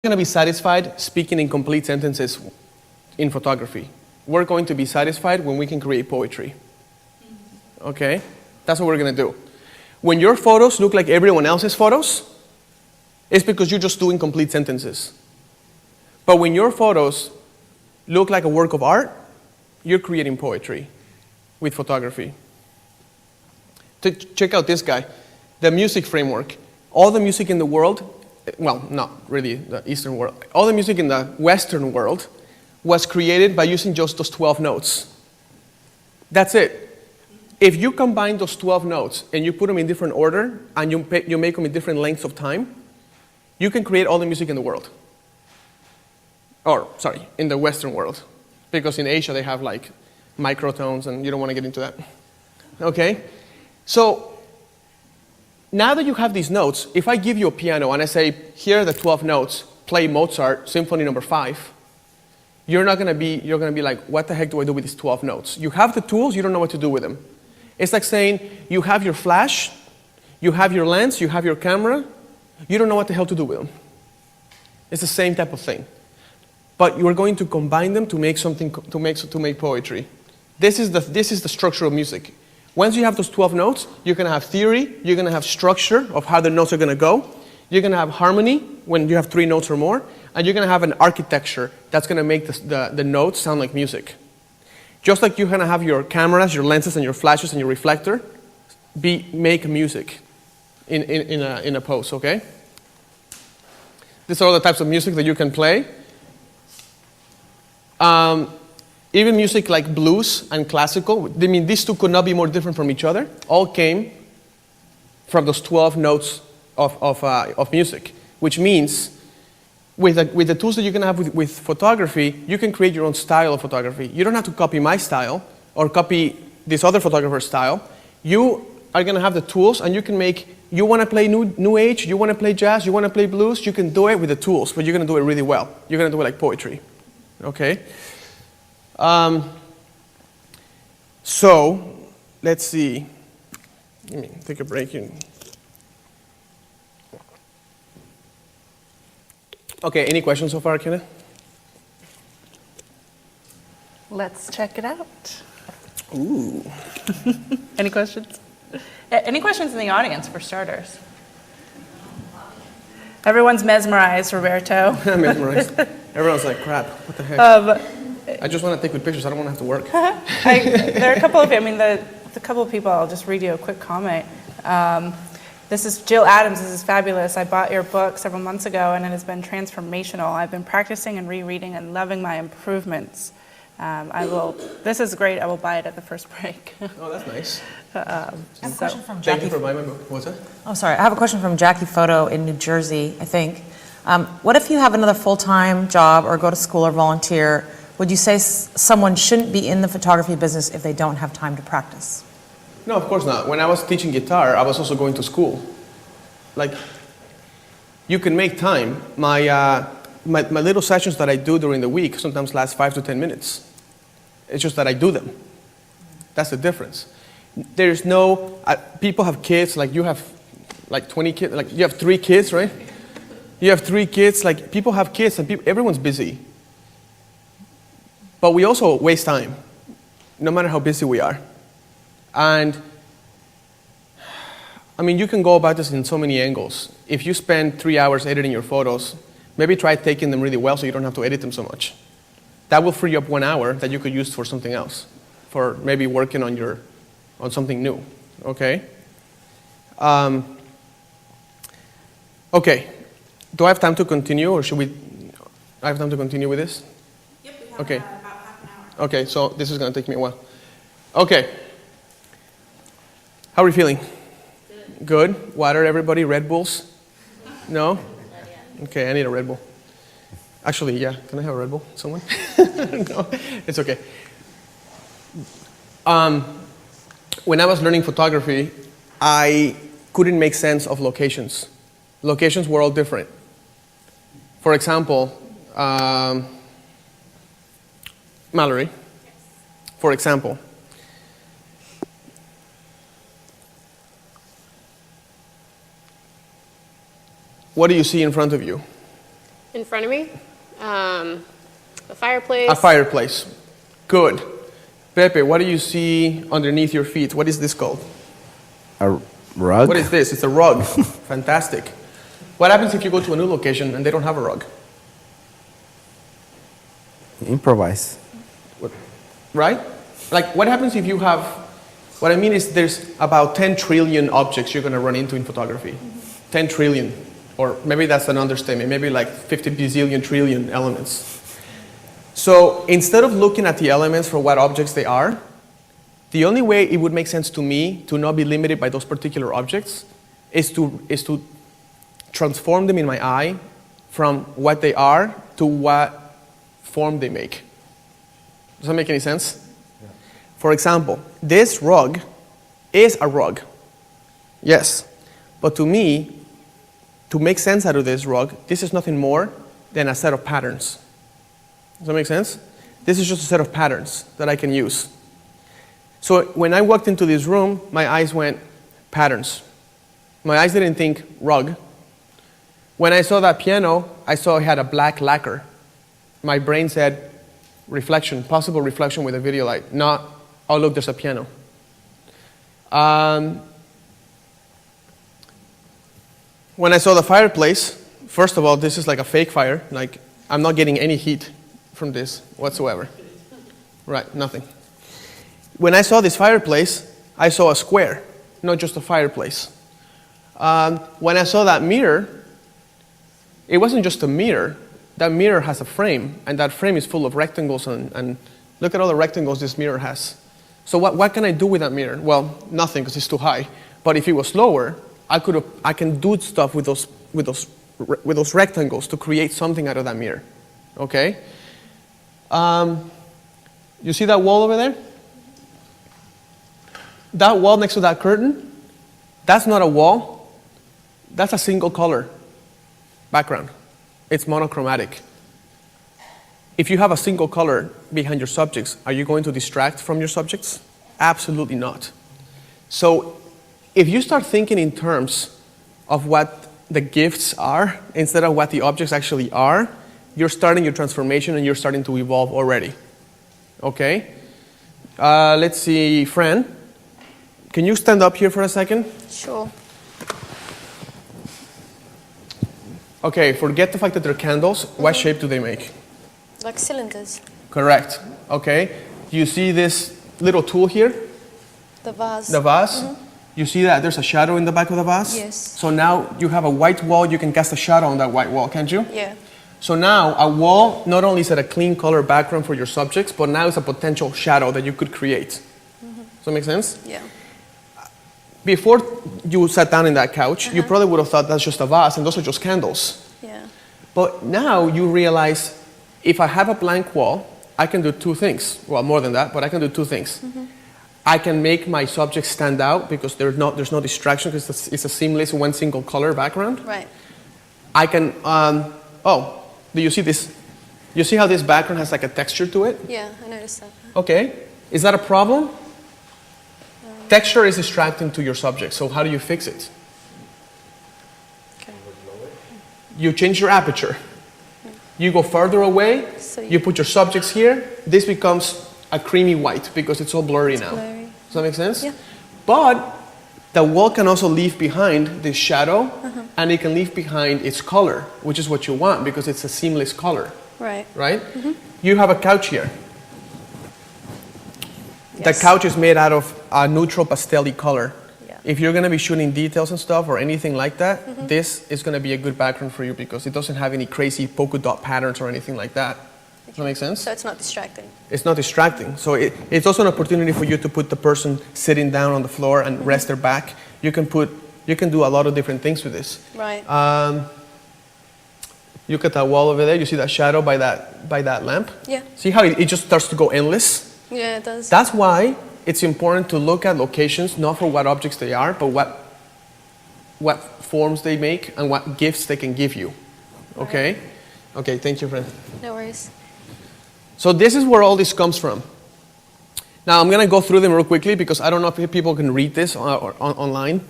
going to be satisfied speaking in complete sentences in photography. We're going to be satisfied when we can create poetry. Okay? That's what we're going to do. When your photos look like everyone else's photos, it's because you're just doing complete sentences. But when your photos look like a work of art, you're creating poetry with photography. Check out this guy, the music framework. All the music in the world, well, not really the Eastern world, all the music in the Western world was created by using just those 12 notes. That's it. If you combine those 12 notes and you put them in different order and you make them in different lengths of time, you can create all the music in the world. Or, sorry, in the Western world. Because in Asia they have like microtones and you don't want to get into that. Okay? So, now that you have these notes, if I give you a piano and I say, here are the 12 notes, play Mozart, Symphony number 5, you're going to be like, what the heck do I do with these 12 notes? You have the tools, you don't know what to do with them. It's like saying, you have your flash, you have your lens, you have your camera, you don't know what the hell to do with them. It's the same type of thing. But you are going to combine them to make something, to make poetry. This is the structure of music. Once you have those 12 notes, you're going to have theory, you're going to have structure of how the notes are going to go, you're going to have harmony when you have 3 notes or more, and you're going to have an architecture that's going to make the notes sound like music. Just like you're going to have your cameras, your lenses, and your flashes, and your reflector make music in a pose, okay? These are all the types of music that you can play. Even music like blues and classical, I mean, these two could not be more different from each other, all came from those 12 notes of music, which means with the tools that you can have with photography, you can create your own style of photography. You don't have to copy my style or copy this other photographer's style. You are going to have the tools and you can make, you want to play new age, you want to play jazz, you want to play blues, you can do it with the tools, but you're going to do it really well. You're going to do it like poetry, okay? So, let's see. Let me take a break here. Okay, any questions so far, Kenneth? Let's check it out. Ooh. Any questions? Any questions in the audience, for starters? Everyone's mesmerized, Roberto. I'm mesmerized. Everyone's like, crap, what the heck? I just want to take good pictures. I don't want to have to work. There are a couple of, the couple of people, I'll just read you a quick comment. This is Jill Adams. This is fabulous. I bought your book several months ago, and it has been transformational. I've been practicing and rereading and loving my improvements. This is great. I will buy it at the first break. Oh, that's nice. I have a question from Jackie. Thank you for buying my book. What's that? Oh, sorry. I have a question from Jackie Photo in New Jersey, I think. What if you have another full-time job or go to school or volunteer? Would you say someone shouldn't be in the photography business if they don't have time to practice? No, of course not. When I was teaching guitar, I was also going to school. Like, you can make time. My little sessions that I do during the week sometimes last 5 to 10 minutes. It's just that I do them. That's the difference. There's no, people have kids, like you have like 20 kids, like you have 3 kids, right? You have 3 kids, like people have kids and everyone's busy. But we also waste time, no matter how busy we are. And, I mean, you can go about this in so many angles. If you spend 3 hours editing your photos, maybe try taking them really well so you don't have to edit them so much. That will free up 1 hour that you could use for something else, for maybe working on something new, okay? Okay, do I have time to continue, or I have time to continue with this? Yep, we have okay. About half an hour. Okay, so this is going to take me a while. Okay. How are we feeling? Good. Water, everybody? Red Bulls? No? Okay, I need a Red Bull. Actually, yeah. Can I have a Red Bull? Someone? No, it's okay. When I was learning photography, I couldn't make sense of locations. Locations were all different. For example, Mallory, for example, what do you see in front of you? In front of me, the fireplace. A fireplace. Good. Pepe, what do you see underneath your feet? What is this called? A rug? What is this? It's a rug. Fantastic. What happens if you go to a new location and they don't have a rug? Improvise. Right? Like, what happens if you have, what I mean is there's about 10 trillion objects you're going to run into in photography. 10 trillion. Or maybe that's an understatement. Maybe like 50 bazillion trillion elements. So instead of looking at the elements for what objects they are, the only way it would make sense to me to not be limited by those particular objects is to transform them in my eye from what they are to what form they make. Does that make any sense? Yeah. For example, this rug is a rug. Yes. But to me, to make sense out of this rug, this is nothing more than a set of patterns. Does that make sense? This is just a set of patterns that I can use. So when I walked into this room, my eyes went, patterns. My eyes didn't think rug. When I saw that piano, I saw it had a black lacquer. My brain said reflection, possible reflection with a video light, not, oh look, there's a piano. When I saw the fireplace, first of all, this is like a fake fire. Like, I'm not getting any heat from this whatsoever. Right, nothing. When I saw this fireplace, I saw a square, not just a fireplace. When I saw that mirror, it wasn't just a mirror. That mirror has a frame, and that frame is full of rectangles, and look at all the rectangles this mirror has. So what can I do with that mirror? Well, nothing, because it's too high. But if it was lower, I can do stuff with those rectangles to create something out of that mirror. Okay? You see that wall over there? That wall next to that curtain, that's not a wall. That's a single color background. It's monochromatic. If you have a single color behind your subjects, are you going to distract from your subjects? Absolutely not. So if you start thinking in terms of what the gifts are instead of what the objects actually are, you're starting your transformation and you're starting to evolve already. Okay? Let's see, Fran. Can you stand up here for a second? Sure. Okay, forget the fact that they're candles. What shape do they make? Like cylinders. Correct. Okay. You see this little tool here? The vase. The vase? You see that there's a shadow in the back of the vase? Yes. So now you have a white wall, you can cast a shadow on that white wall, can't you? Yeah. So now a wall not only is a clean color background for your subjects, but now it's a potential shadow that you could create. Does that make sense? Yeah. Before you sat down in that couch, you probably would have thought that's just a vase and those are just candles. Yeah. But now you realize if I have a blank wall, I can do two things. Well, more than that, but I can do two things. I can make my subjects stand out because there's no distraction because it's a seamless one single color background. Right. I can, do you see this? You see how this background has like a texture to it? Yeah, I noticed that. Okay. Is that a problem? Texture is distracting to your subject, so how do you fix it? Okay. You change your aperture. You go further away, So you put your subjects here, this becomes a creamy white because it's all blurry now. blurry. Does that make sense? Yeah. But the wall can also leave behind this shadow and it can leave behind its color, which is what you want because it's a seamless color, Right. right? You have a couch here. The Yes. couch is made out of a neutral pastel-y color. Yeah. If you're going to be shooting details and stuff or anything like that, this is going to be a good background for you because it doesn't have any crazy polka dot patterns or anything like that. Does that make sense? So it's not distracting. It's not distracting. So it's also an opportunity for you to put the person sitting down on the floor and rest their back. You can do a lot of different things with this. Right. Look at that wall over there. You see that shadow by that lamp? Yeah. See how it just starts to go endless? Yeah, it does. That's why it's important to look at locations not for what objects they are, but what forms they make and what gifts they can give you. Okay? Okay, thank you, friend. No worries. So this is where all this comes from. Now I'm going to go through them real quickly because I don't know if people can read this online.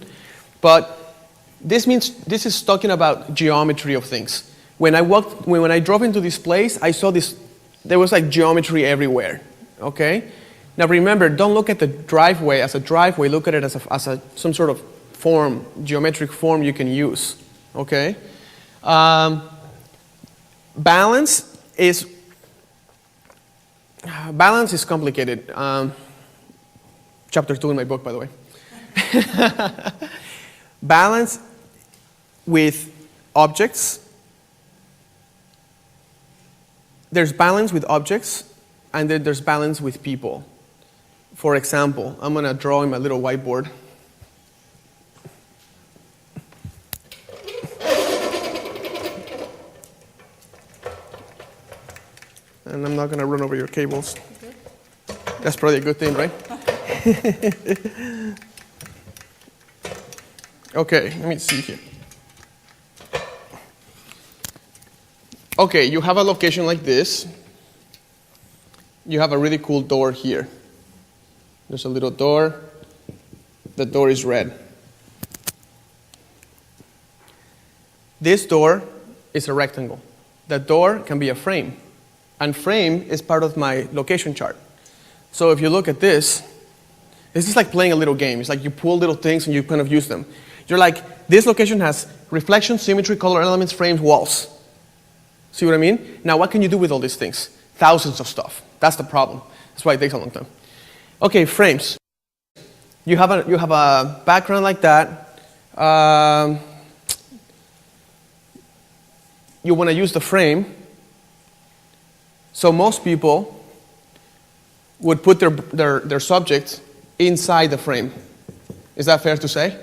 But this is talking about geometry of things. When I drove into this place, I saw this, there was like geometry everywhere, okay? Now remember, don't look at the driveway as a driveway, look at it as some sort of form, geometric form you can use, okay? Balance is complicated. Chapter 2 in my book, by the way. Balance with objects. There's balance with objects, and then there's balance with people. For example, I'm going to draw in my little whiteboard. And I'm not going to run over your cables. That's probably a good thing, right? Okay, let me see here. Okay, you have a location like this. You have a really cool door here. There's a little door. The door is red. This door is a rectangle. The door can be a frame. And frame is part of my location chart. So if you look at this is like playing a little game. It's like you pull little things and you kind of use them. You're like, this location has reflection, symmetry, color elements, frames, walls. See what I mean? Now what can you do with all these things? Thousands of stuff. That's the problem. That's why it takes a long time. Okay, frames. You have a background like that. You want to use the frame. So most people would put their subject inside the frame. Is that fair to say?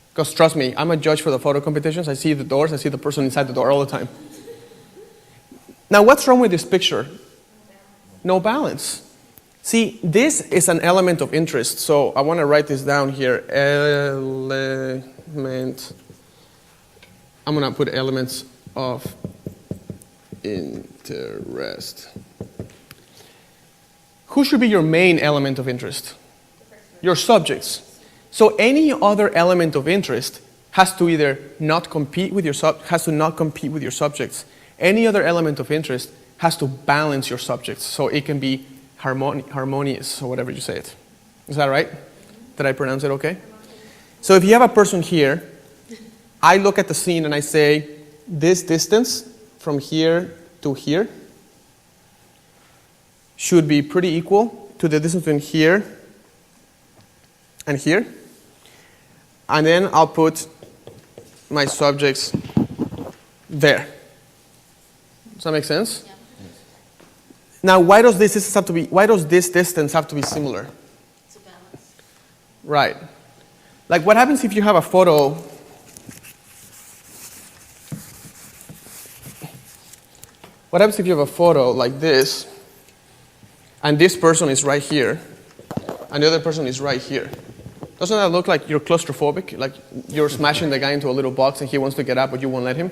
Because trust me, I'm a judge for the photo competitions. I see the doors, I see the person inside the door all the time. Now what's wrong with this picture? No balance. See, this is an element of interest. So I want to write this down here. Element. I'm going to put elements of interest. Who should be your main element of interest? Your subjects. So any other element of interest has to either not compete with your subjects. Any other element of interest has to balance your subjects, so it can be harmonious, or whatever you say it. Is that right? Did I pronounce it okay? So if you have a person here, I look at the scene and I say, this distance from here to here should be pretty equal to the distance between here and here. And then I'll put my subjects there. Does that make sense? Yeah. Now, why does this distance have to be similar? It's a balance. Right. Like what happens if you have a photo? What happens if you have a photo like this, and this person is right here, and the other person is right here? Doesn't that look like you're claustrophobic? Like you're smashing the guy into a little box and he wants to get up, but you won't let him?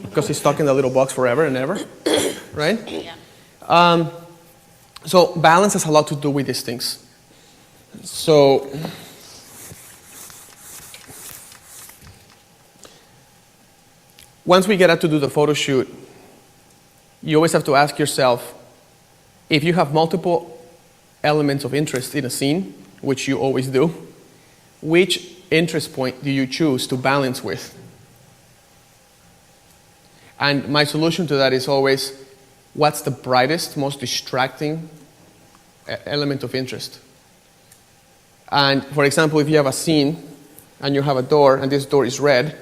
Because he's stuck in the little box forever and ever, right? Yeah. So balance has a lot to do with these things. So once we get out to do the photo shoot, you always have to ask yourself, if you have multiple elements of interest in a scene, which you always do, which interest point do you choose to balance with? And my solution to that is always, what's the brightest, most distracting element of interest? And for example, if you have a scene and you have a door and this door is red,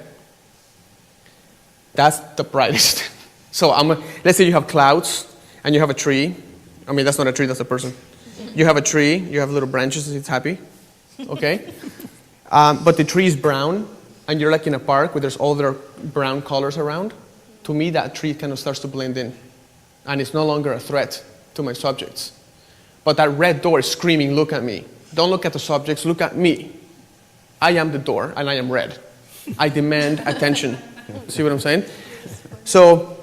that's the brightest. So let's say you have clouds and you have a tree. I mean, that's not a tree, that's a person. You have a tree, you have little branches, it's happy, okay? But the tree is brown and you're like in a park where there's all their brown colors around. To me, that tree kind of starts to blend in and it's no longer a threat to my subjects. But that red door is screaming, look at me. Don't look at the subjects, look at me. I am the door and I am red. I demand attention. See what I'm saying? So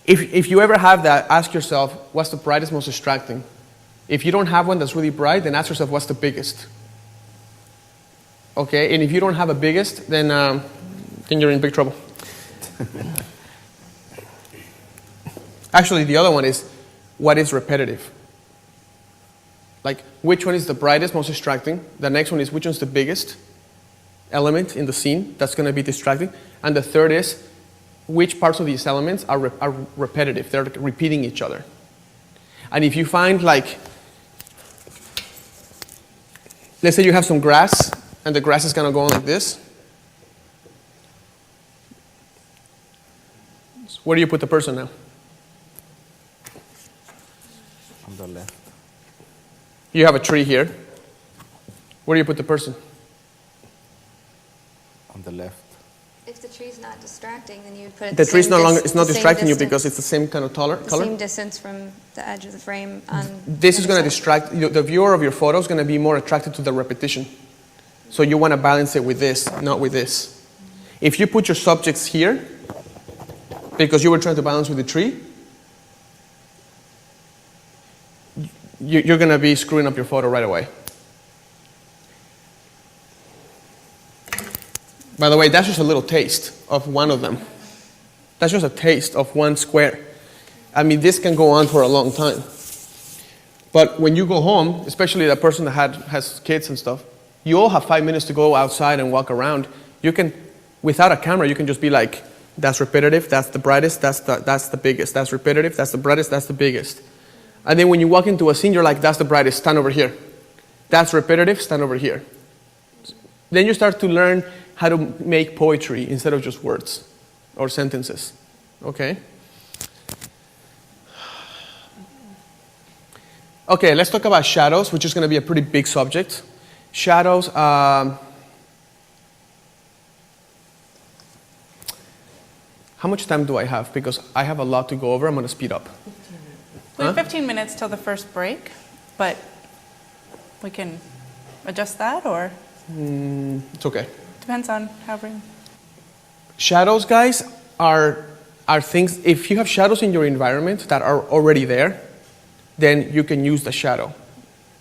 if you ever have that, ask yourself, what's the brightest, most distracting? If you don't have one that's really bright, then ask yourself, what's the biggest? Okay, and if you don't have a biggest, then you're in big trouble. Actually, the other one is, what is repetitive? Like, which one is the brightest, most distracting? The next one is, which one's the biggest element in the scene that's going to be distracting? And the third is, which parts of these elements are repetitive? They're repeating each other. And if you find, like, let's say you have some grass, and the grass is going to go on like this. Where do you put the person now? On the left. You have a tree here. Where do you put the person? On the left. If the tree's not distracting, then you would put it The tree's same no longer, dis- it's not the same distracting you distance- because it's the same kind of color. the same distance from the edge of the frame on This the is going to other side. distract, the viewer of your photo is going to be more attracted to the repetition. So you want to balance it with this, not with this. If you put your subjects here, because you were trying to balance with the tree, you're going to be screwing up your photo right away. By the way, that's just a little taste of one of them. That's just a taste of one square. I mean, this can go on for a long time. But when you go home, especially the person that has kids and stuff, you all have 5 minutes to go outside and walk around. You can, without a camera, you can just be like, that's repetitive, that's the brightest, that's the biggest. That's repetitive, that's the brightest, that's the biggest. And then when you walk into a scene, you're like, that's the brightest, stand over here. That's repetitive, stand over here. Then you start to learn how to make poetry instead of just words or sentences. Okay? Okay, let's talk about shadows, which is going to be a pretty big subject. Shadows, how much time do I have? Because I have a lot to go over. I'm going to speed up. We have 15 minutes till the first break, but we can adjust that, or It's okay. depends on how we... Shadows, guys, are things, if you have shadows in your environment that are already there, then you can use the shadow.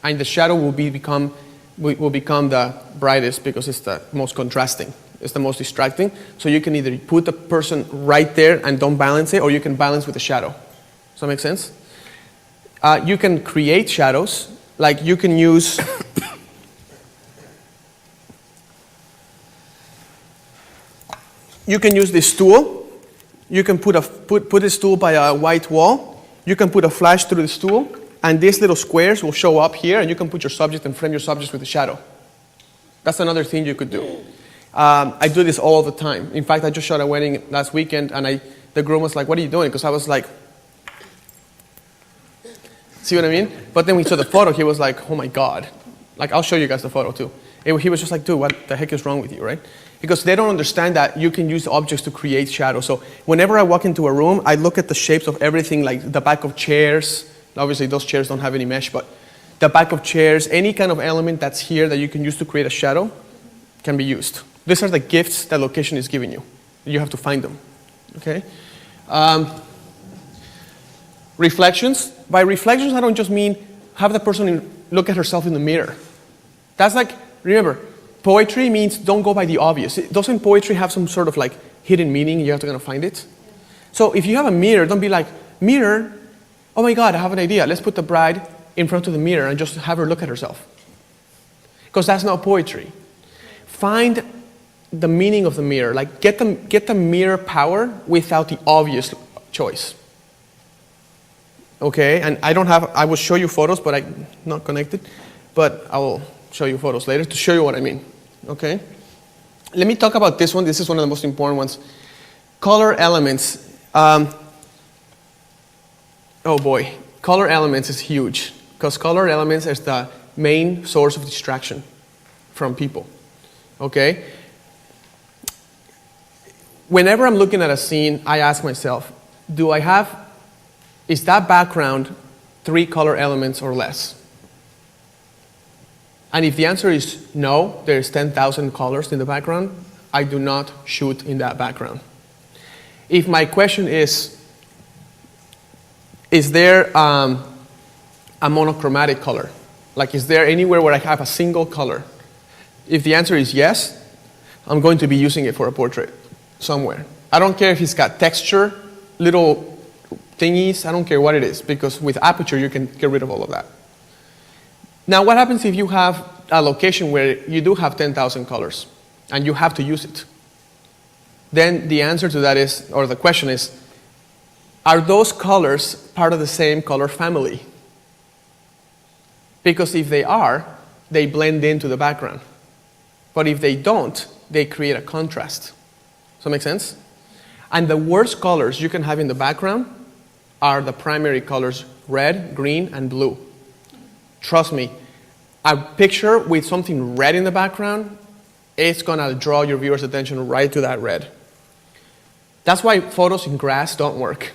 And the shadow will become the brightest because it's the most contrasting. It's the most distracting. So you can either put the person right there and don't balance it, or you can balance with the shadow. Does that make sense? You can create shadows. Like you can use... You can use this tool. You can put this tool by a white wall. You can put a flash through this tool, and these little squares will show up here, and you can put your subject and frame your subject with a shadow. That's another thing you could do. I do this all the time. In fact, I just shot a wedding last weekend, and the groom was like, "What are you doing?" Because I was like, see what I mean? But then when he saw the photo, he was like, "Oh my God." Like, I'll show you guys the photo too. He was just like, "Dude, what the heck is wrong with you," right? Because they don't understand that you can use objects to create shadow. So whenever I walk into a room, I look at the shapes of everything, like the back of chairs. Obviously, those chairs don't have any mesh, but the back of chairs, any kind of element that's here that you can use to create a shadow can be used. These are the gifts that location is giving you. You have to find them, okay? Reflections. By reflections, I don't just mean have the person look at herself in the mirror. That's like, remember, poetry means don't go by the obvious. Doesn't poetry have some sort of like hidden meaning? You have to kind of find it. So if you have a mirror, don't be like, mirror, oh my God, I have an idea. Let's put the bride in front of the mirror and just have her look at herself. Because that's not poetry. Find the meaning of the mirror. Like get the mirror power without the obvious choice. Okay, and I will show you photos, but I'm not connected. But I will show you photos later to show you what I mean. Okay? Let me talk about this one. This is one of the most important ones. Color elements. Oh boy. Color elements is huge. Because color elements is the main source of distraction from people. Okay? Whenever I'm looking at a scene, I ask myself, is that background 3 color elements or less? And if the answer is no, there's 10,000 colors in the background, I do not shoot in that background. If my question is there a monochromatic color? Like, is there anywhere where I have a single color? If the answer is yes, I'm going to be using it for a portrait somewhere. I don't care if it's got texture, little thingies, I don't care what it is, because with aperture you can get rid of all of that. Now what happens if you have a location where you do have 10,000 colors and you have to use it? Then the answer to that is, or the question is, are those colors part of the same color family? Because if they are, they blend into the background. But if they don't, they create a contrast. Does that make sense? And the worst colors you can have in the background are the primary colors, red, green, and blue. Trust me, a picture with something red in the background, it's gonna draw your viewer's attention right to that red. That's why photos in grass don't work.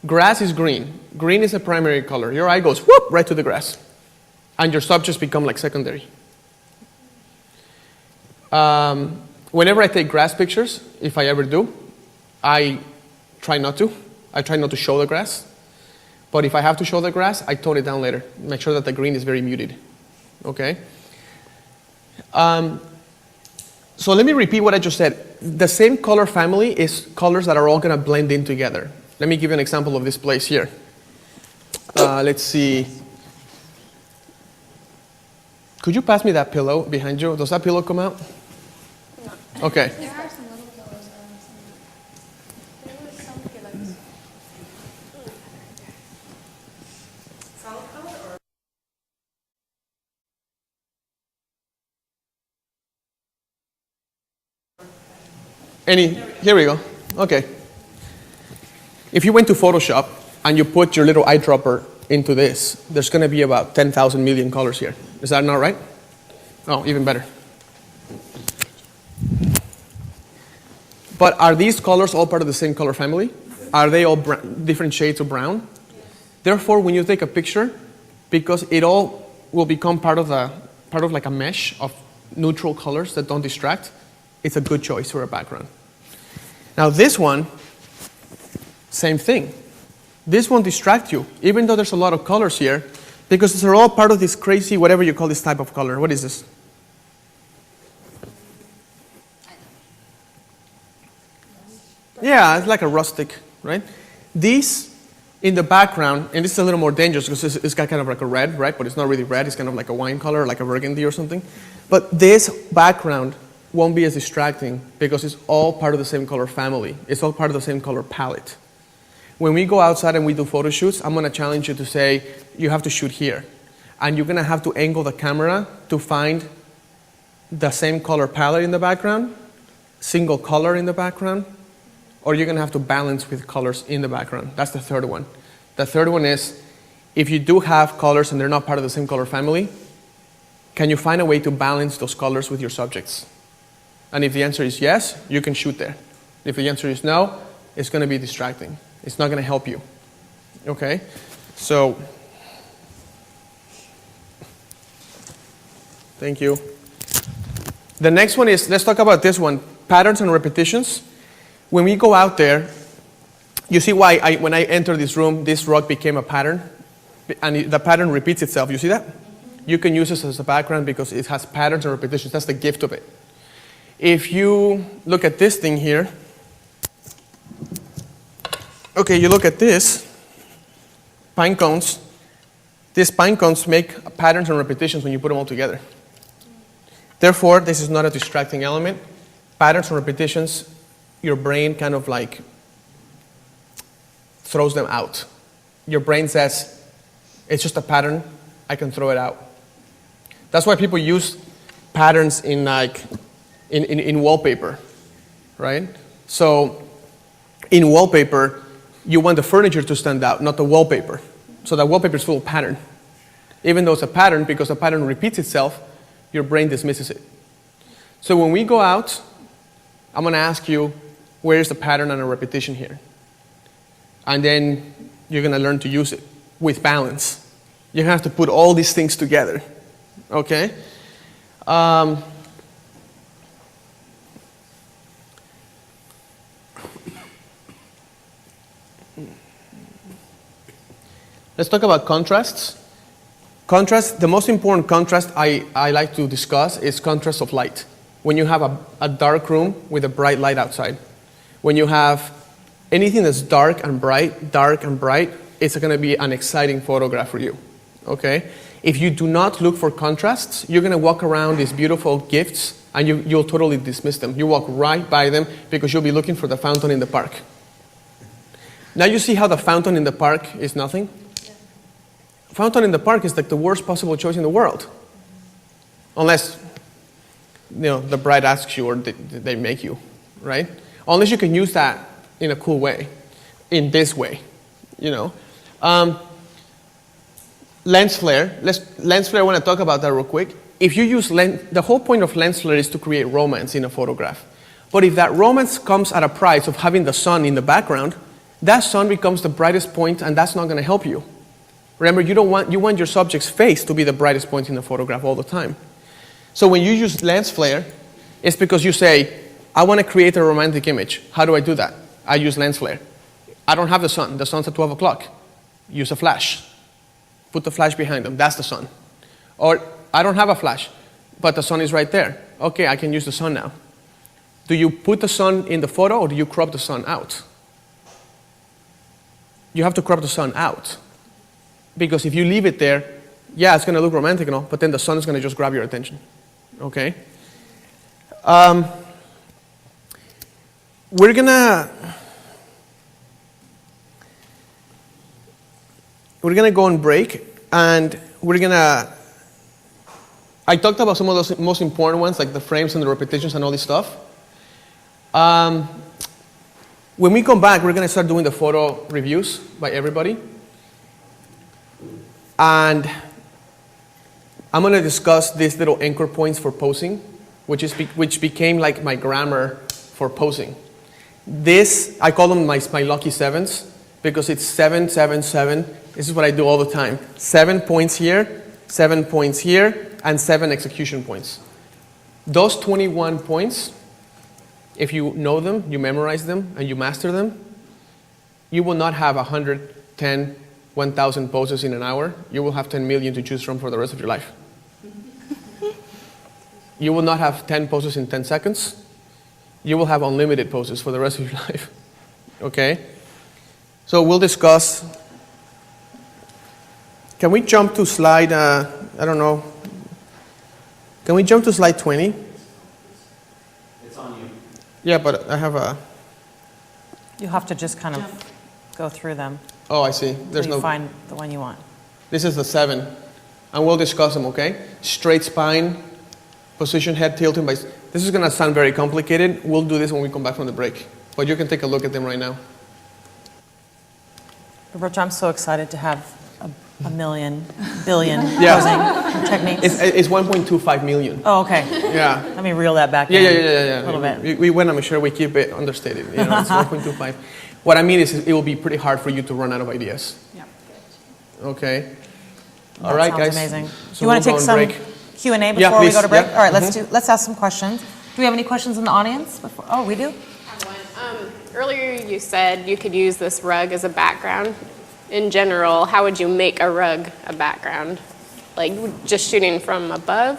Grass is green. Green is a primary color. Your eye goes whoop right to the grass. And your subjects become like secondary. Whenever I take grass pictures, if I ever do, I try not to. I try not to show the grass. But if I have to show the grass, I tone it down later. Make sure that the green is very muted. Okay? So let me repeat what I just said. The same color family is colors that are all going to blend in together. Let me give you an example of this place here. Let's see. Could you pass me that pillow behind you? Does that pillow come out? No. Okay. There are some little pillows around somewhere. There was some pillows. Here we go. Okay. If you went to Photoshop and you put your little eyedropper into this, there's going to be about 10,000 million colors here. Is that not right? Oh, even better. But are these colors all part of the same color family? Are they all different shades of brown? Therefore, when you take a picture, because it all will become part of like a mesh of neutral colors that don't distract, it's a good choice for a background. Now this one, same thing. This won't distract you, even though there's a lot of colors here, because they're all part of this crazy, whatever you call this type of color. What is this? Yeah, it's like a rustic, right? These in the background, and this is a little more dangerous because it's got kind of like a red, right? But it's not really red, it's kind of like a wine color, like a burgundy or something. But this background won't be as distracting because it's all part of the same color family. It's all part of the same color palette. When we go outside and we do photo shoots, I'm gonna challenge you to say, you have to shoot here. And you're gonna have to angle the camera to find the same color palette in the background, single color in the background, or you're gonna have to balance with colors in the background. That's the third one. The third one is, if you do have colors and they're not part of the same color family, can you find a way to balance those colors with your subjects? And if the answer is yes, you can shoot there. If the answer is no, it's gonna be distracting. It's not gonna help you, okay? So, thank you. The next one is, let's talk about this one, patterns and repetitions. When we go out there, you see why when I enter this room, this rock became a pattern, and the pattern repeats itself. You see that? You can use this as a background because it has patterns and repetitions. That's the gift of it. If you look at this thing here, okay, you look at this, pine cones. These pine cones make patterns and repetitions when you put them all together. Therefore, this is not a distracting element. Patterns and repetitions, your brain kind of like throws them out. Your brain says, it's just a pattern, I can throw it out. That's why people use patterns in like in wallpaper, right? So in wallpaper, you want the furniture to stand out, not the wallpaper. So the wallpaper is full of pattern. Even though it's a pattern, because the pattern repeats itself, your brain dismisses it. So when we go out, I'm gonna ask you, where's the pattern and a repetition here? And then you're gonna learn to use it with balance. You have to put all these things together, okay? Let's talk about contrasts. Contrast, the most important contrast I like to discuss is contrast of light. When you have a dark room with a bright light outside. When you have Anything that's dark and bright, it's going to be an exciting photograph for you, okay? If you do not look for contrasts, you're going to walk around these beautiful gifts and you'll totally dismiss them. You walk right by them because you'll be looking for the fountain in the park. Now you see how the fountain in the park is nothing? Yeah. Fountain in the park is like the worst possible choice in the world. Unless, the bride asks you or they make you, right? Unless you can use that in a cool way, in this way, Lens flare. Lens flare, I want to talk about that real quick. If you use the whole point of lens flare is to create romance in a photograph. But if that romance comes at a price of having the sun in the background, that sun becomes the brightest point and that's not going to help you. Remember, you want your subject's face to be the brightest point in the photograph all the time. So when you use lens flare, it's because you say, I want to create a romantic image. How do I do that? I use lens flare. I don't have the sun. The sun's at 12 o'clock. Use a flash. Put the flash behind them. That's the sun. Or I don't have a flash, but the sun is right there. Okay, I can use the sun now. Do you put the sun in the photo or do you crop the sun out? You have to crop the sun out. Because if you leave it there, yeah, it's going to look romantic and all, but then the sun is going to just grab your attention. Okay? We're going to go on break, and I talked about some of those most important ones, like the frames and the repetitions and all this stuff. When we come back, we're going to start doing the photo reviews by everybody. And I'm going to discuss these little anchor points for posing, which became like my grammar for posing. This, I call them my lucky sevens, because it's 7, 7, 7. This is what I do all the time. 7 points here, 7 points here, and 7 execution points. Those 21 points, if you know them, you memorize them, and you master them, you will not have 110, 1,000 poses in an hour. You will have 10 million to choose from for the rest of your life. You will not have 10 poses in 10 seconds. You will have unlimited poses for the rest of your life. Okay? So we'll discuss. Can we jump to slide, I don't know. Can we jump to slide 20? It's on you. Yeah, but I have a. You have to just kind of go through them. Oh, I see. There's Until you no. find the one you want. This is the 7. And we'll discuss them, okay? Straight spine, position head tilting by. This is going to sound very complicated. We'll do this when we come back from the break. But you can take a look at them right now. Roberto, I'm so excited to have a million, billion Yeah. posing techniques. It's 1.25 million. Oh, okay. Yeah. Let me reel that back Yeah. in a little bit. We want to make sure we keep it understated. It's 1.25. What I mean is it will be pretty hard for you to run out of ideas. Yeah. Okay. All That right, sounds guys. amazing. So Do you want to we'll take go on some break. Q&A before Yeah, we please. go to break? Yeah. All right, let's ask some questions. Do we have any questions in the audience? Oh, we do? Earlier you said you could use this rug as a background. In general, how would you make a rug a background? Like just shooting from above,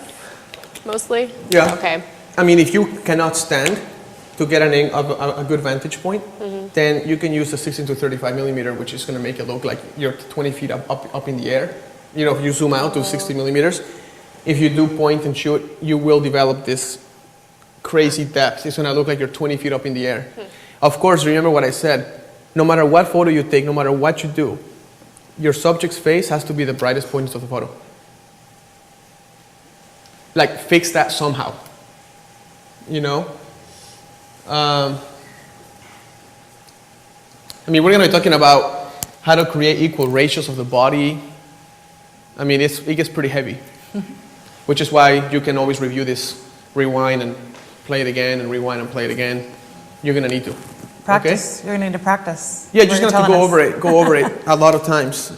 mostly? Yeah. Okay. I mean, if you cannot stand to get a good vantage point, then you can use the 16 to 35 millimeter, which is going to make it look like you're 20 feet up in the air. If you zoom out to 60 millimeters, if you do point and shoot, you will develop this crazy depth. It's going to look like you're 20 feet up in the air. Of course, remember what I said. No matter what photo you take, no matter what you do, your subject's face has to be the brightest point of the photo. Like, fix that somehow. I mean, we're going to be talking about how to create equal ratios of the body. I mean, it gets pretty heavy, which is why you can always review this, rewind and play it again, and rewind and play it again. You're going to need to. Practice. Okay? You're going to need to practice. Yeah, just going to have to go over it a lot of times.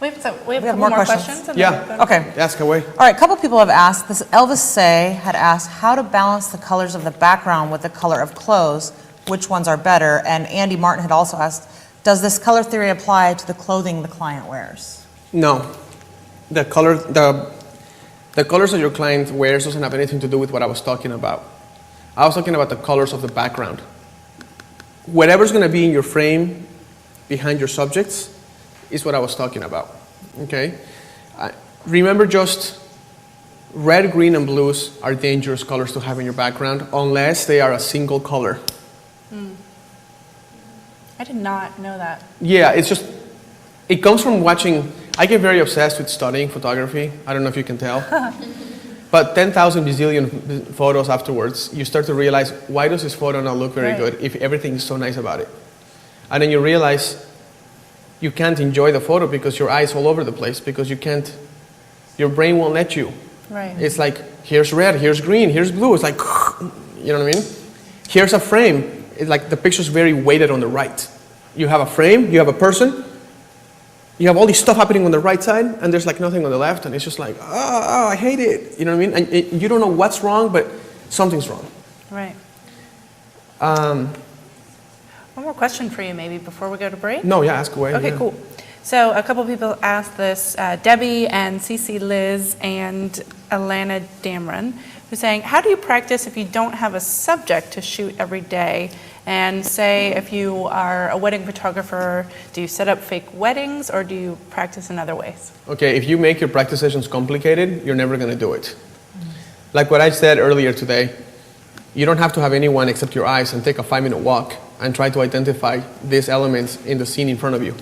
We have a couple more more questions. questions. and Yeah. then we'll go. Okay. Ask away. All right, a couple people have asked. This Elvis Say had asked how to balance the colors of the background with the color of clothes. Which ones are better? And Andy Martin had also asked, does this color theory apply to the clothing the client wears? No. The colors that your client wears doesn't have anything to do with what I was talking about. I was talking about the colors of the background. whatever's going to be in your frame behind your subjects is what I was talking about, okay? Remember, just red, green, and blues are dangerous colors to have in your background unless they are a single color. I did not know that. Yeah, it comes from watching. I get very obsessed with studying photography. I don't know if you can tell. But 10,000 bazillion photos afterwards, you start to realize, why does this photo not look very good if everything is so nice about it? And then you realize you can't enjoy the photo because your eye's all over the place, because your brain won't let you. Right. It's like, here's red, here's green, here's blue. It's like, you know what I mean? Here's a frame. It's like the picture's very weighted on the right. You have a frame, you have a person, you have all this stuff happening on the right side, and there's like nothing on the left, and it's just like, I hate it. You know what I mean? And you don't know what's wrong, but something's wrong. Right. One more question for you, maybe, before we go to break. No, yeah, ask away. Okay, yeah. cool. So a couple people asked this, Debbie and CC Liz and Alana Damron, who's saying, how do you practice if you don't have a subject to shoot every day? And say if you are a wedding photographer, do you set up fake weddings or do you practice in other ways? Okay, if you make your practice sessions complicated, you're never going to do it. Like what I said earlier today, you don't have to have anyone except your eyes and take a 5-minute walk and try to identify these elements in the scene in front of you.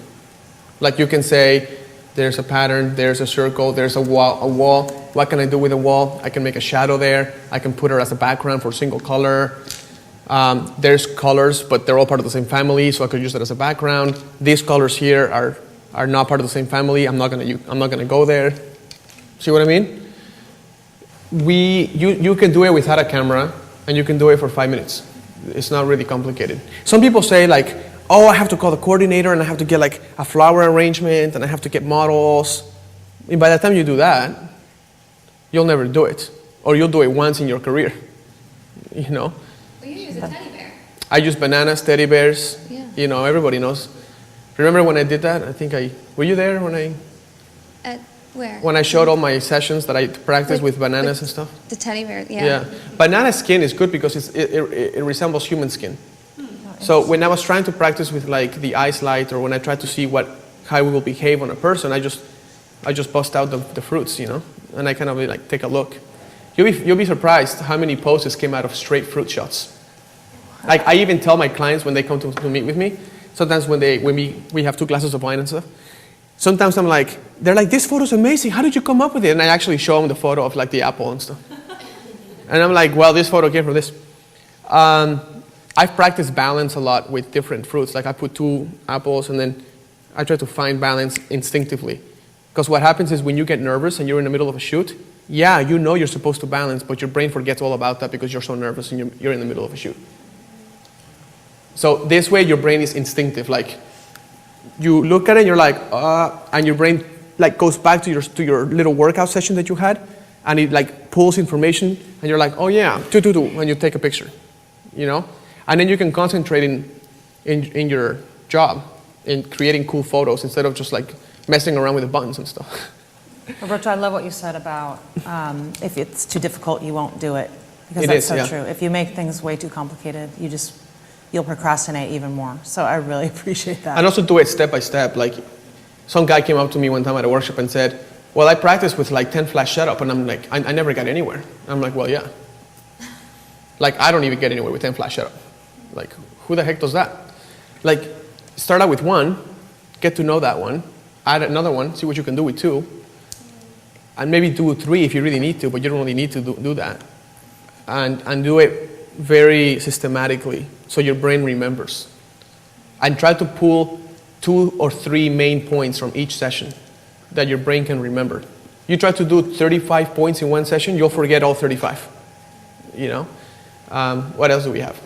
Like you can say, there's a pattern, there's a circle, there's a wall. What can I do with a wall? I can make a shadow there. I can put her as a background for a single color. There's colors, but they're all part of the same family, so I could use that as a background. These colors here are not part of the same family. I'm not gonna go there. See what I mean? You can do it without a camera, and you can do it for 5 minutes. It's not really complicated. Some people say like, oh, I have to call the coordinator, and I have to get like a flower arrangement, and I have to get models. And by the time you do that, you'll never do it, or you'll do it once in your career. You know. Well, you use a teddy bear. I use bananas, teddy bears. Yeah. You know, everybody knows. Remember when I did that? Were you there At where? when I showed all my sessions that I practiced with bananas and stuff? The teddy bear, yeah. Yeah. Banana skin is good because it resembles human skin. So when I was trying to practice with like the ice light, or when I tried to see how it will behave on a person, I just bust out the fruits, you know, and I kind of like take a look. You'll be surprised how many poses came out of straight fruit shots. Like I even tell my clients when they come to meet with me, sometimes when we have 2 glasses of wine and stuff, sometimes they're like, this photo's amazing, how did you come up with it? And I actually show them the photo of like the apple and stuff. And I'm like, well, this photo came from this. I've practiced balance a lot with different fruits. Like I put 2 apples and then I try to find balance instinctively. Because what happens is when you get nervous and you're in the middle of a shoot, yeah, you know you're supposed to balance, but your brain forgets all about that because you're so nervous and you're in the middle of a shoot. So this way your brain is instinctive. Like you look at it and you're like, and your brain like goes back to your little workout session that you had, and it like pulls information and you're like, oh yeah, and you take a picture, you know? And then you can concentrate in your job, in creating cool photos instead of just like messing around with the buttons and stuff. Roberto, I love what you said about if it's too difficult, you won't do it. Because It that's is, so yeah. true. If you make things way too complicated, you'll procrastinate even more. So I really appreciate that. And also do it step by step. Like some guy came up to me one time at a workshop and said, well, I practiced with like 10 flash setup, and I'm like, I never got anywhere. I'm like, well, yeah. Like I don't even get anywhere with 10 flash setup. Like who the heck does that? Like start out with 1, get to know that one, add another one, see what you can do with 2, and maybe do 3 if you really need to, but you don't really need to do that. And do it very systematically so your brain remembers. And try to pull 2 or 3 main points from each session that your brain can remember. You try to do 35 points in one session, you'll forget all 35. You know? What else do we have?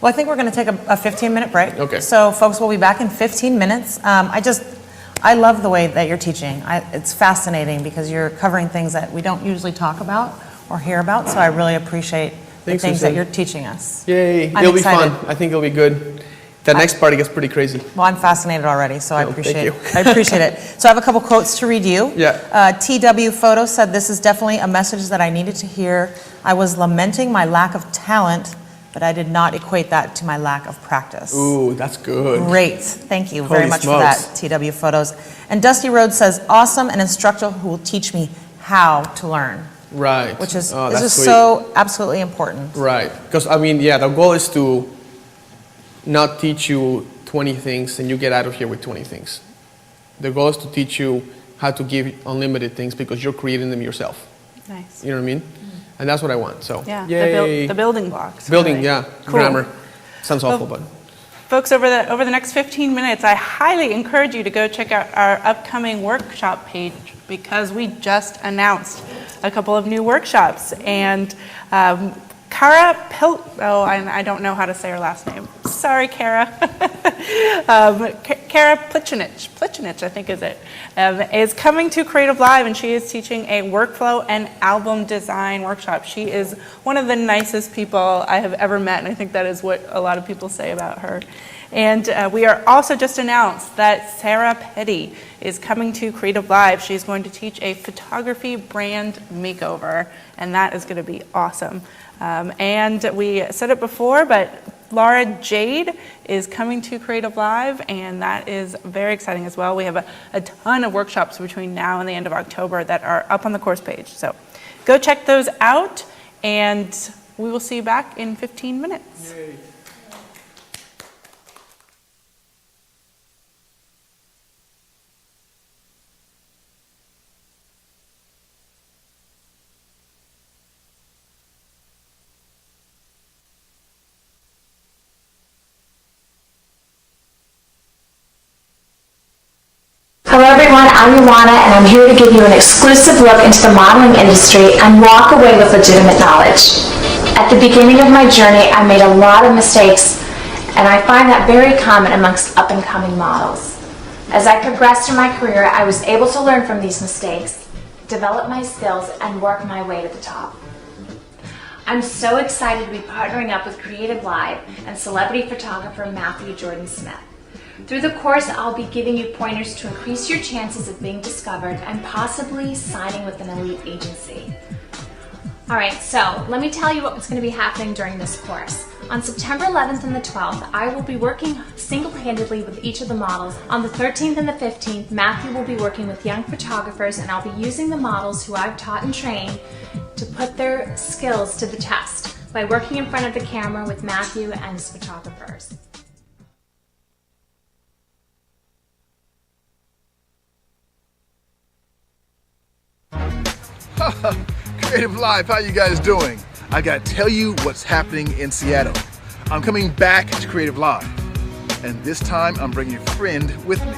Well, I think we're going to take a 15-minute break. Okay. So, folks, we'll be back in 15 minutes. I love the way that you're teaching. It's fascinating because you're covering things that we don't usually talk about or hear about. So I really appreciate the Thanks, things Susan. that you're teaching us. Yay, I'm it'll excited. be fun. I think it'll be good. The next part gets pretty crazy. Well, I'm fascinated already, so I Oh, thank appreciate you. it. I appreciate it. So I have a couple quotes to read you. Yeah. TW Photo said, this is definitely a message that I needed to hear. I was lamenting my lack of talent, but I did not equate that to my lack of practice. Ooh, that's good. Great. Thank you very Holy much smokes. for that, TW Photos. And Dusty Rhodes says, awesome, an instructor who will teach me how to learn, Right. which is, Oh, this that's is sweet. so absolutely important. Right. Because, I mean, yeah, the goal is to not teach you 20 things and you get out of here with 20 things. The goal is to teach you how to give unlimited things because you're creating them yourself. Nice. You know what I mean? And that's what I want. So, Yeah, yay. the building blocks. Building, really. yeah. Cool. Grammar. Sounds awful, but. Folks, over the next 15 minutes, I highly encourage you to go check out our upcoming workshop page because we just announced a couple of new workshops. And Kara I don't know how to say her last name. Sorry, Kara. Kara Plichinich, I think is it, is coming to Creative Live, and she is teaching a workflow and album design workshop. She is one of the nicest people I have ever met, and I think that is what a lot of people say about her. And we are also just announced that Sarah Petty is coming to Creative Live. She's going to teach a photography brand makeover, and that is going to be awesome. And we said it before, but Laura Jade is coming to Creative Live, and that is very exciting as well. We have a ton of workshops between now and the end of October that are up on the course page. So go check those out, and we will see you back in 15 minutes. Yay. Hello everyone, I'm Ioana and I'm here to give you an exclusive look into the modeling industry and walk away with legitimate knowledge. At the beginning of my journey, I made a lot of mistakes, and I find that very common amongst up-and-coming models. As I progressed in my career, I was able to learn from these mistakes, develop my skills, and work my way to the top. I'm so excited to be partnering up with Creative Live and celebrity photographer Matthew Jordan Smith. Through the course, I'll be giving you pointers to increase your chances of being discovered and possibly signing with an elite agency. Alright, so let me tell you what's going to be happening during this course. On September 11th and the 12th, I will be working single-handedly with each of the models. On the 13th and the 15th, Matthew will be working with young photographers, and I'll be using the models who I've taught and trained to put their skills to the test by working in front of the camera with Matthew and his photographers. Creative Live, how you guys doing? I gotta tell you what's happening in Seattle. I'm coming back to Creative Live, and this time I'm bringing a friend with me.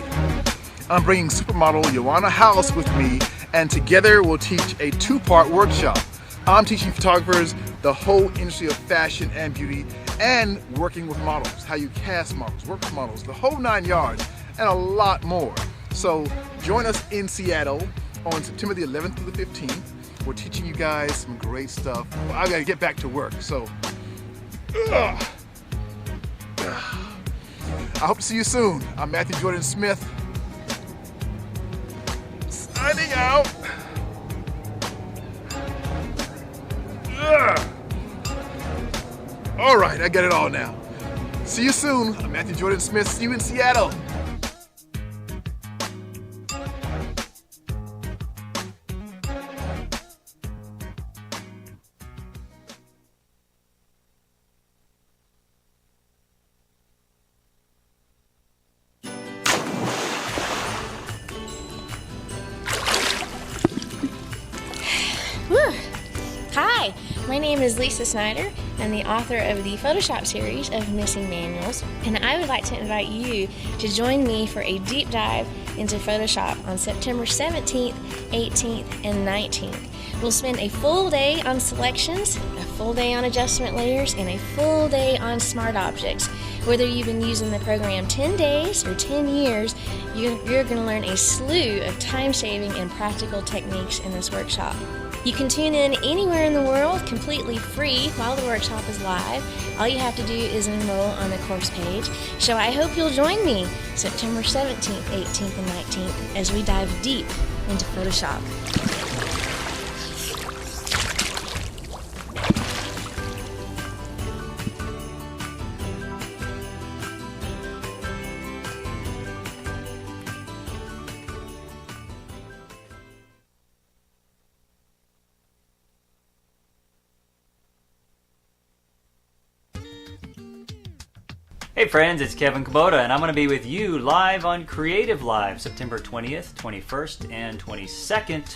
I'm bringing supermodel Ioana House with me, and together we'll teach a two-part workshop. I'm teaching photographers the whole industry of fashion and beauty, and working with models, how you cast models, work with models, the whole 9 yards, and a lot more. So join us in Seattle on September the 11th through the 15th. We're teaching you guys some great stuff. Well, I gotta get back to work, so. I hope to see you soon. I'm Matthew Jordan Smith, signing out. All right, I get it all now. See you soon. I'm Matthew Jordan Smith. See you in Seattle. Hi, my name is Lisa Snyder. I'm the author of the Photoshop series of Missing Manuals, and I would like to invite you to join me for a deep dive into Photoshop on September 17th, 18th, and 19th. We'll spend a full day on selections, a full day on adjustment layers, and a full day on smart objects. Whether you've been using the program 10 days or 10 years, you're going to learn a slew of time-saving and practical techniques in this workshop. You can tune in anywhere in the world completely free while the workshop is live. All you have to do is enroll on the course page. So I hope you'll join me September 17th, 18th, and 19th as we dive deep into Photoshop. Hey friends, it's Kevin Kubota, and I'm going to be with you live on Creative Live, September 20th, 21st, and 22nd.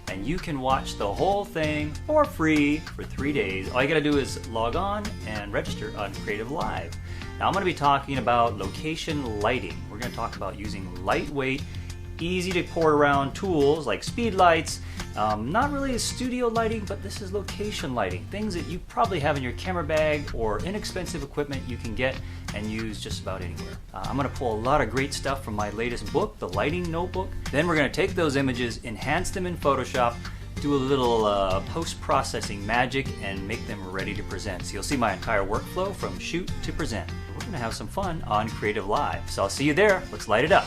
And you can watch the whole thing for free for 3 days. All you got to do is log on and register on Creative Live. Now I'm going to be talking about location lighting. We're going to talk about using lightweight, easy to port around tools like speed lights. Not really studio lighting, but this is location lighting. Things that you probably have in your camera bag or inexpensive equipment you can get and use just about anywhere. I'm going to pull a lot of great stuff from my latest book, The Lighting Notebook. Then we're going to take those images, enhance them in Photoshop, do a little post-processing magic, and make them ready to present. So you'll see my entire workflow from shoot to present. We're going to have some fun on Creative Live. So I'll see you there. Let's light it up.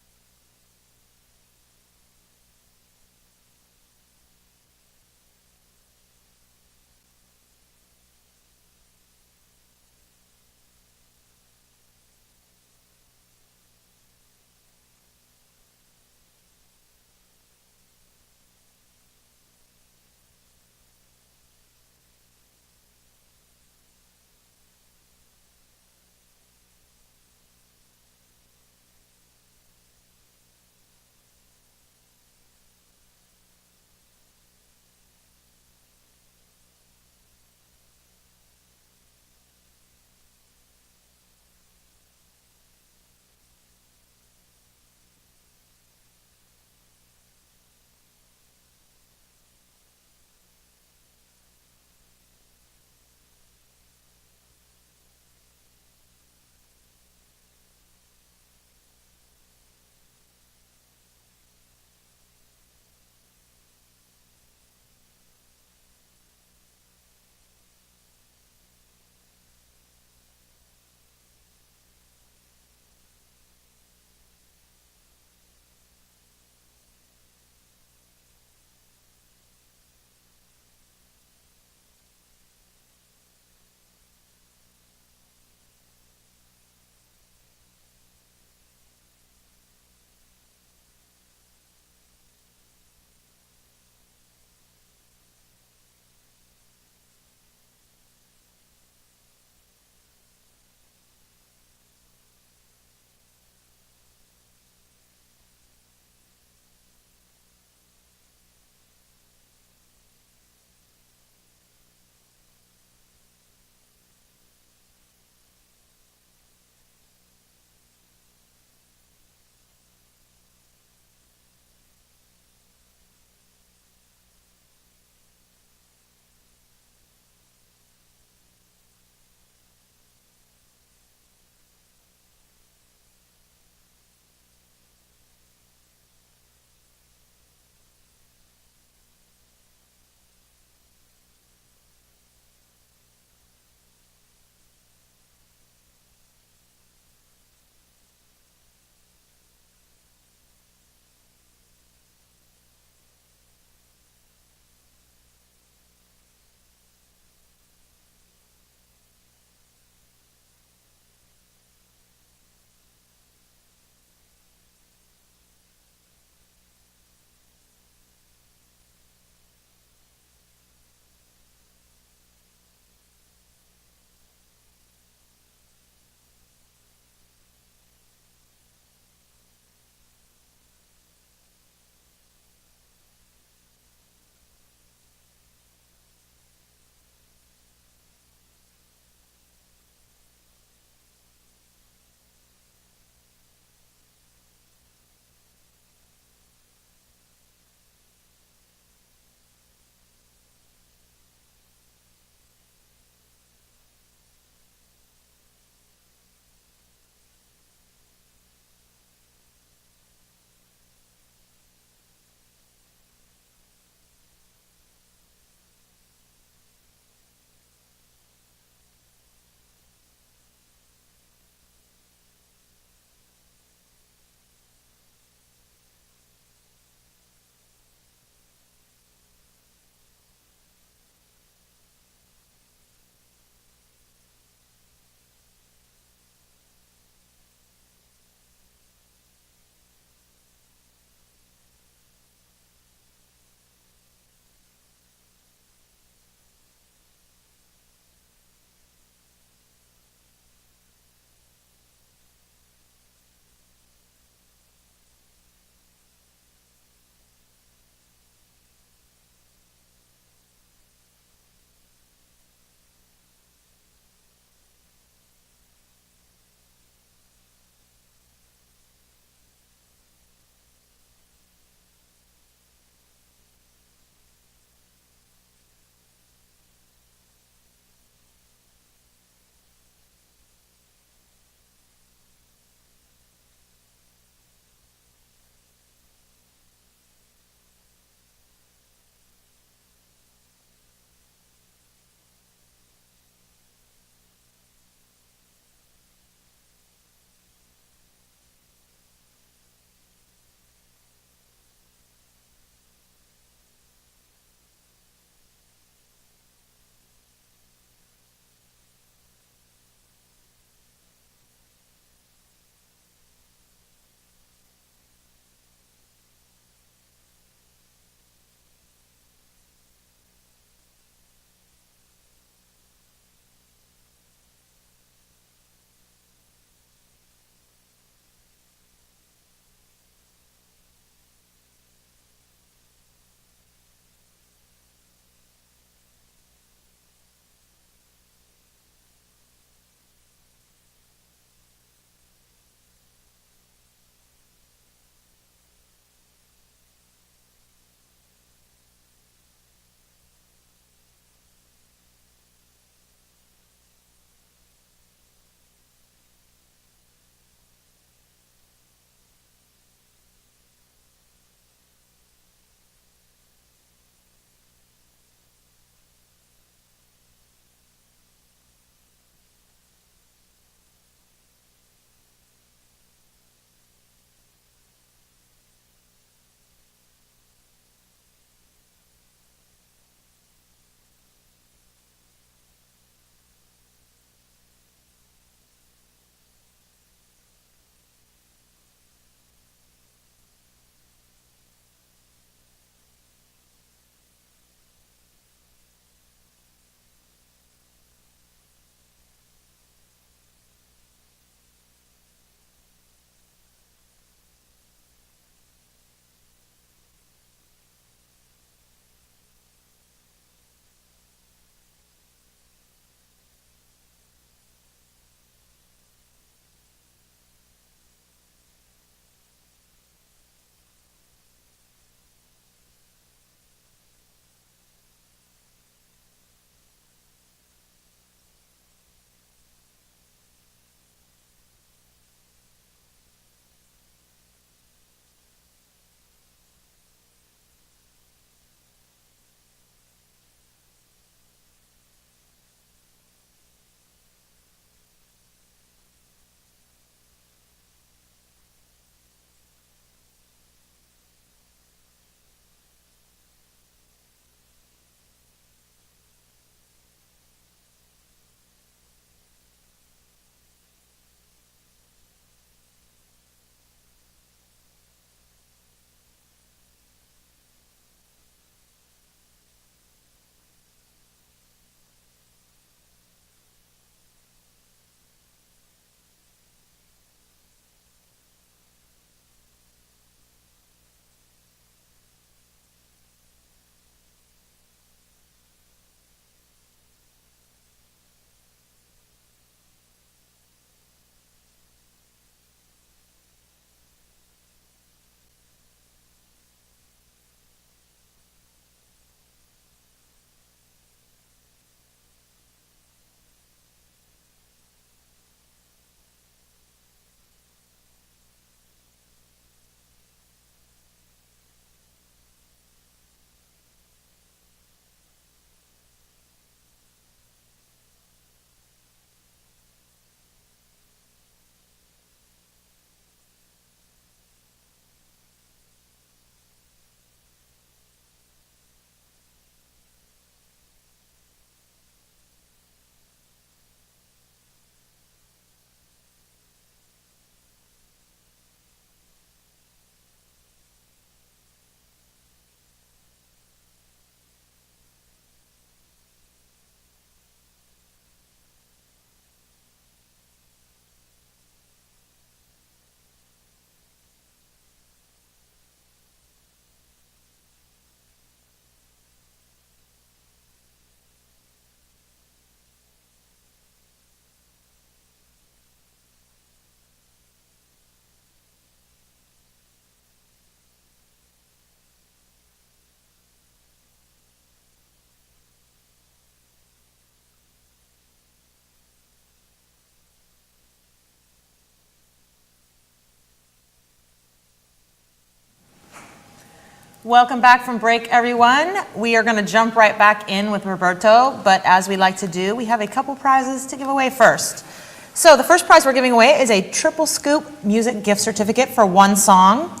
Welcome back from break, everyone. We are going to jump right back in with Roberto, but as we like to do, we have a couple prizes to give away first. So the first prize we're giving away is a Triple Scoop music gift certificate for one song.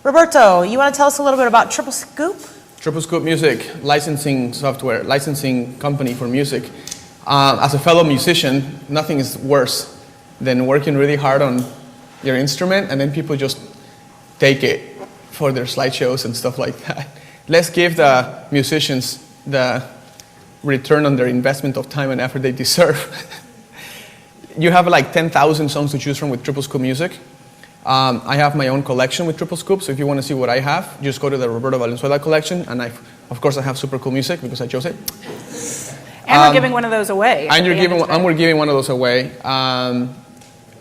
Roberto, you want to tell us a little bit about Triple Scoop? Triple Scoop Music, licensing software, licensing company for music. As a fellow musician, nothing is worse than working really hard on your instrument and then people just take it for their slideshows and stuff like that. Let's give the musicians the return on their investment of time and effort they deserve. You have like 10,000 songs to choose from with Triple Scoop Music. I have my own collection with Triple Scoop, so if you want to see what I have, just go to the Roberto Valenzuela collection, and of course I have super cool music because I chose it. And we're giving one of those away. And we're giving one of those away. I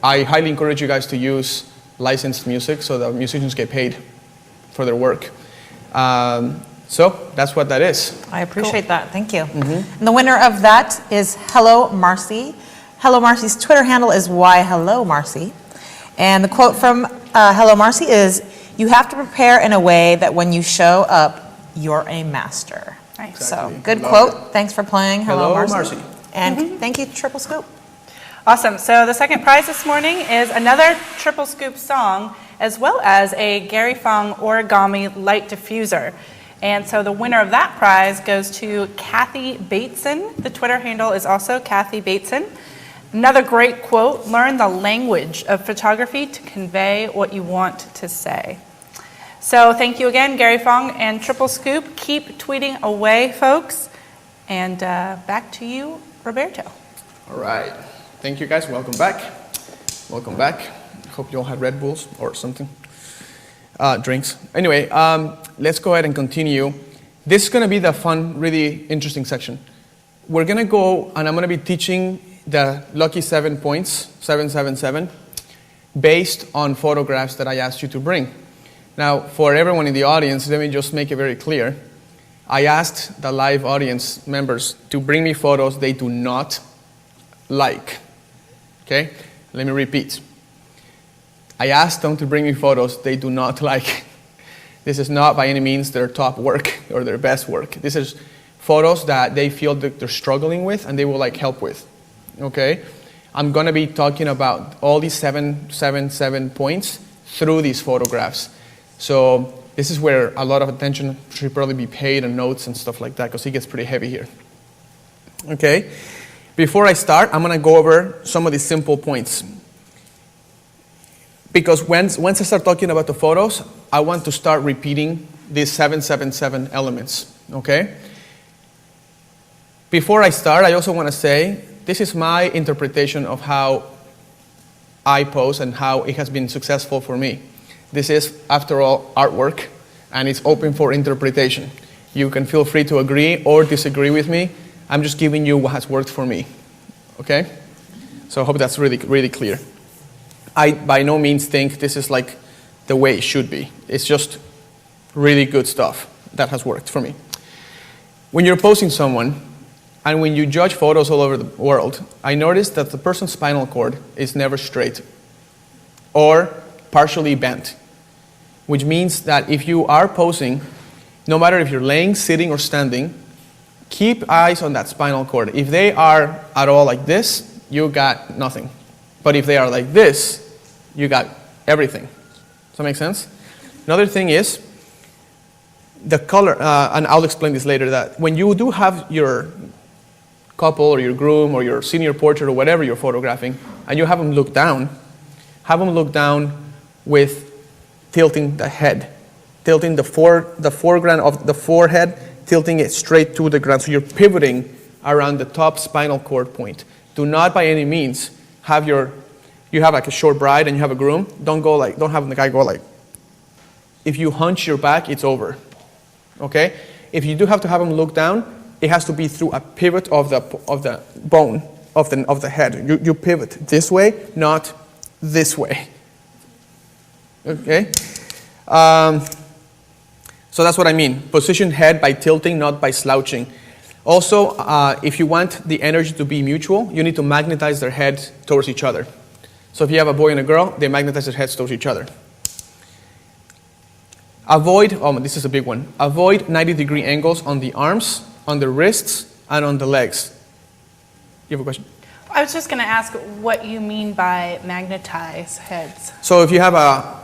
highly encourage you guys to use licensed music so that musicians get paid for their work. So that's what that is. I appreciate that. Thank you. And the winner of that is Hello Marcy. Hello Marcy's Twitter handle is whyhellomarcy. And the quote from Hello Marcy is, "You have to prepare in a way that when you show up, you're a master." Nice. Exactly. So good Love quote. it. Thanks for playing. Hello Marcy. Marcy. And thank you, Triple Scoop. Awesome. So the second prize this morning is another Triple Scoop song, as well as a Gary Fong origami light diffuser. And so the winner of that prize goes to Kathy Bateson. The Twitter handle is also Kathy Bateson. Another great quote, "Learn the language of photography to convey what you want to say." So thank you again, Gary Fong and Triple Scoop. Keep tweeting away, folks. And back to you, Roberto. All right. Thank you, guys. Welcome back. Welcome back. Hope you all had Red Bulls or something. Drinks. Anyway, let's go ahead and continue. This is going to be the fun, really interesting section. We're going to go, and I'm going to be teaching the lucky 7 points, 777, based on photographs that I asked you to bring. Now, for everyone in the audience, let me just make it very clear. I asked the live audience members to bring me photos they do not like. Okay? Let me repeat. I asked them to bring me photos they do not like. This is not by any means their top work or their best work. This is photos that they feel that they're struggling with and they will like help with. Okay? I'm going to be talking about all these 777 points through these photographs. So this is where a lot of attention should probably be paid and notes and stuff like that because it gets pretty heavy here. Okay? Before I start, I'm going to go over some of these simple points. Because once I start talking about the photos, I want to start repeating these 777 elements. Okay? Before I start, I also want to say, this is my interpretation of how I pose and how it has been successful for me. This is, after all, artwork, and it's open for interpretation. You can feel free to agree or disagree with me. I'm just giving you what has worked for me. Okay? So I hope that's really, really clear. I, by no means, think this is like the way it should be. It's just really good stuff that has worked for me. When you're posing someone, and when you judge photos all over the world, I noticed that the person's spinal cord is never straight or partially bent, which means that if you are posing, no matter if you're laying, sitting, or standing, keep eyes on that spinal cord. If they are at all like this, you got nothing. But if they are like this, you got everything. Does that make sense? Another thing is the color, and I'll explain this later, that when you do have your couple or your groom or your senior portrait or whatever you're photographing, and you have them look down with tilting the head, tilting the foreground of the forehead, tilting it straight to the ground. So you're pivoting around the top spinal cord point. Do not by any means have you have like a short bride and you have a groom, don't have the guy go like, if you hunch your back, it's over. Okay? If you do have to have him look down, it has to be through a pivot of the bone of the head. You pivot this way, not this way. Okay? So that's what I mean. Position head by tilting, not by slouching. Also, if you want the energy to be mutual, you need to magnetize their heads towards each other. So if you have a boy and a girl, they magnetize their heads towards each other. Avoid, oh, this is a big one. Avoid 90-degree angles on the arms, on the wrists, and on the legs. You have a question? I was just going to ask what you mean by magnetize heads. So if you have a